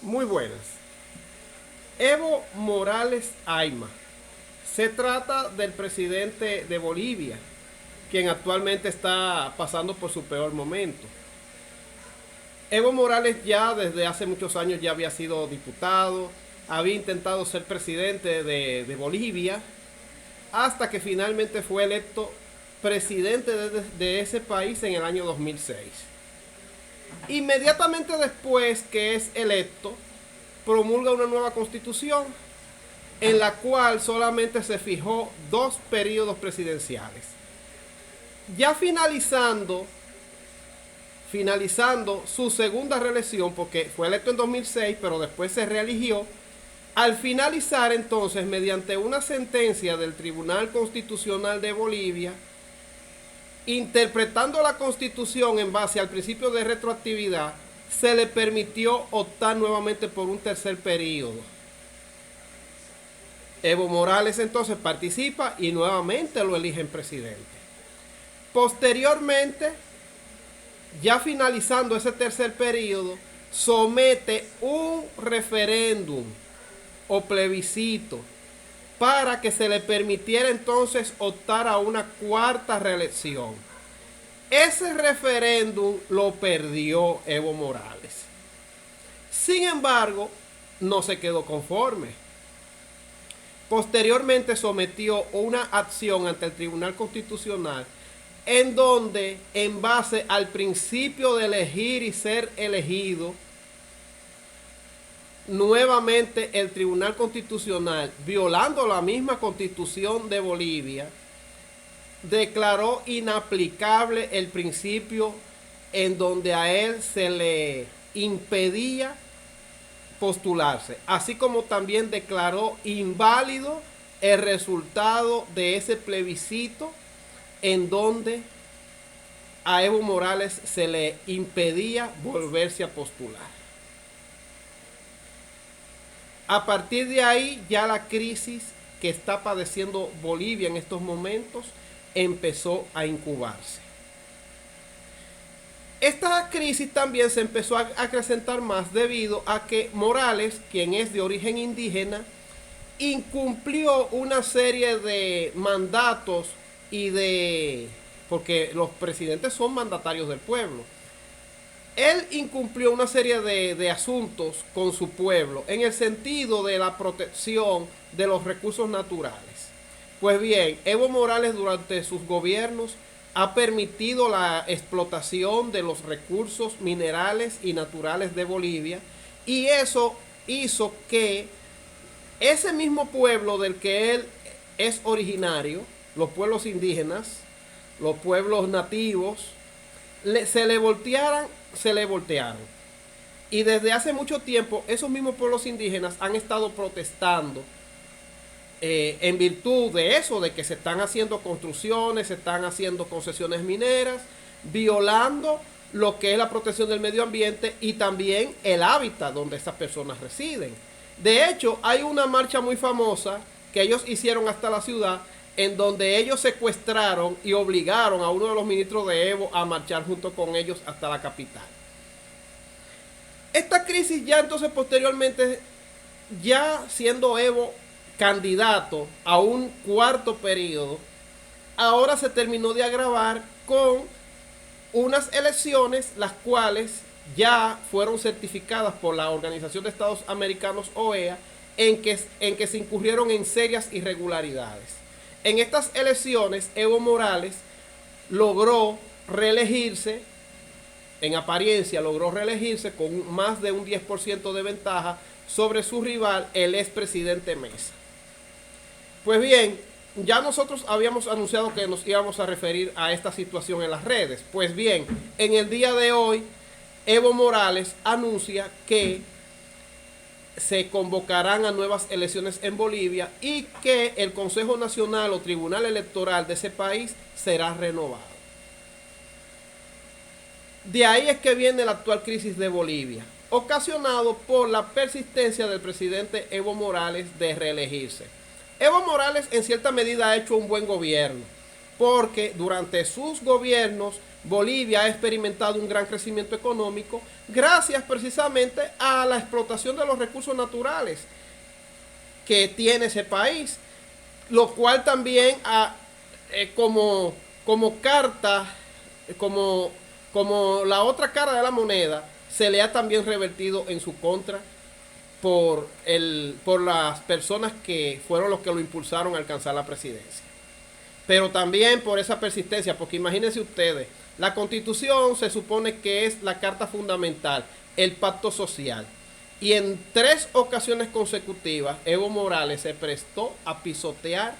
Muy buenas. Evo Morales Ayma. Se trata del presidente de Bolivia, quien actualmente está pasando por su peor momento. Evo Morales ya desde hace muchos años ya había sido diputado, había intentado ser presidente de Bolivia, hasta que finalmente fue electo presidente de ese país en el año 2006. Inmediatamente después que es electo, promulga una nueva constitución en la cual solamente se fijó 2 periodos presidenciales. Ya finalizando su segunda reelección, porque fue electo en 2006, pero después se reeligió, al finalizar entonces, mediante una sentencia del Tribunal Constitucional de Bolivia, interpretando la Constitución en base al principio de retroactividad, se le permitió optar nuevamente por un tercer periodo. Evo Morales entonces participa y nuevamente lo eligen presidente. Posteriormente, ya finalizando ese tercer periodo, somete un referéndum o plebiscito para que se le permitiera entonces optar a una cuarta reelección. Ese referéndum lo perdió Evo Morales. Sin embargo, no se quedó conforme. Posteriormente sometió una acción ante el Tribunal Constitucional en donde, en base al principio de elegir y ser elegido, nuevamente el Tribunal Constitucional, violando la misma Constitución de Bolivia, declaró inaplicable el principio en donde a él se le impedía postularse, así como también declaró inválido el resultado de ese plebiscito en donde a Evo Morales se le impedía volverse a postular. A partir de ahí, ya la crisis que está padeciendo Bolivia en estos momentos empezó a incubarse. Esta crisis también se empezó a acrecentar más debido a que Morales, quien es de origen indígena, incumplió una serie de mandatos porque los presidentes son mandatarios del pueblo. Él incumplió una serie de asuntos con su pueblo en el sentido de la protección de los recursos naturales. Pues bien, Evo Morales durante sus gobiernos ha permitido la explotación de los recursos minerales y naturales de Bolivia, y eso hizo que ese mismo pueblo del que él es originario, los pueblos indígenas, los pueblos nativos, se le voltearon. Y desde hace mucho tiempo esos mismos pueblos indígenas han estado protestando en virtud de eso, de que se están haciendo construcciones, se están haciendo concesiones mineras, violando lo que es la protección del medio ambiente y también el hábitat donde esas personas residen. De hecho, hay una marcha muy famosa que ellos hicieron hasta la ciudad, en donde ellos secuestraron y obligaron a uno de los ministros de Evo a marchar junto con ellos hasta la capital. Esta crisis ya entonces posteriormente, ya siendo Evo candidato a un cuarto periodo, ahora se terminó de agravar con unas elecciones las cuales ya fueron certificadas por la Organización de Estados Americanos, OEA, en que se incurrieron en serias irregularidades. En estas elecciones, Evo Morales logró reelegirse, en apariencia logró reelegirse con más de un 10% de ventaja sobre su rival, el expresidente Mesa. Pues bien, ya nosotros habíamos anunciado que nos íbamos a referir a esta situación en las redes. Pues bien, en el día de hoy, Evo Morales anuncia que se convocarán a nuevas elecciones en Bolivia y que el Consejo Nacional o Tribunal Electoral de ese país será renovado. De ahí es que viene la actual crisis de Bolivia, ocasionado por la persistencia del presidente Evo Morales de reelegirse. Evo Morales en cierta medida ha hecho un buen gobierno. porque durante sus gobiernos Bolivia ha experimentado un gran crecimiento económico gracias precisamente a la explotación de los recursos naturales que tiene ese país, lo cual también como carta, como la otra cara de la moneda, se le ha también revertido en su contra por las personas que fueron los que lo impulsaron a alcanzar la presidencia. Pero también por esa persistencia, porque imagínense ustedes, la Constitución se supone que es la carta fundamental, el pacto social. Y en 3 ocasiones consecutivas, Evo Morales se prestó a pisotear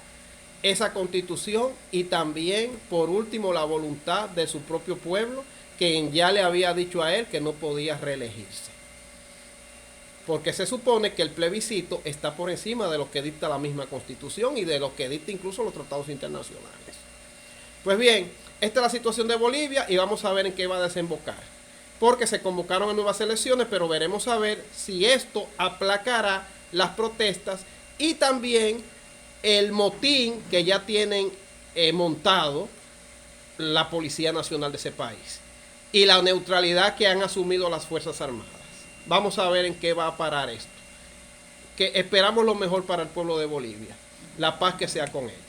esa Constitución y también, por último, la voluntad de su propio pueblo, quien ya le había dicho a él que no podía reelegirse. Porque se supone que el plebiscito está por encima de lo que dicta la misma Constitución y de lo que dicta incluso los tratados internacionales. Pues bien, esta es la situación de Bolivia y vamos a ver en qué va a desembocar. Porque se convocaron a nuevas elecciones, pero veremos a ver si esto aplacará las protestas y también el motín que ya tienen montado la Policía Nacional de ese país y la neutralidad que han asumido las Fuerzas Armadas. Vamos a ver en qué va a parar esto. Que esperamos lo mejor para el pueblo de Bolivia. La paz que sea con él.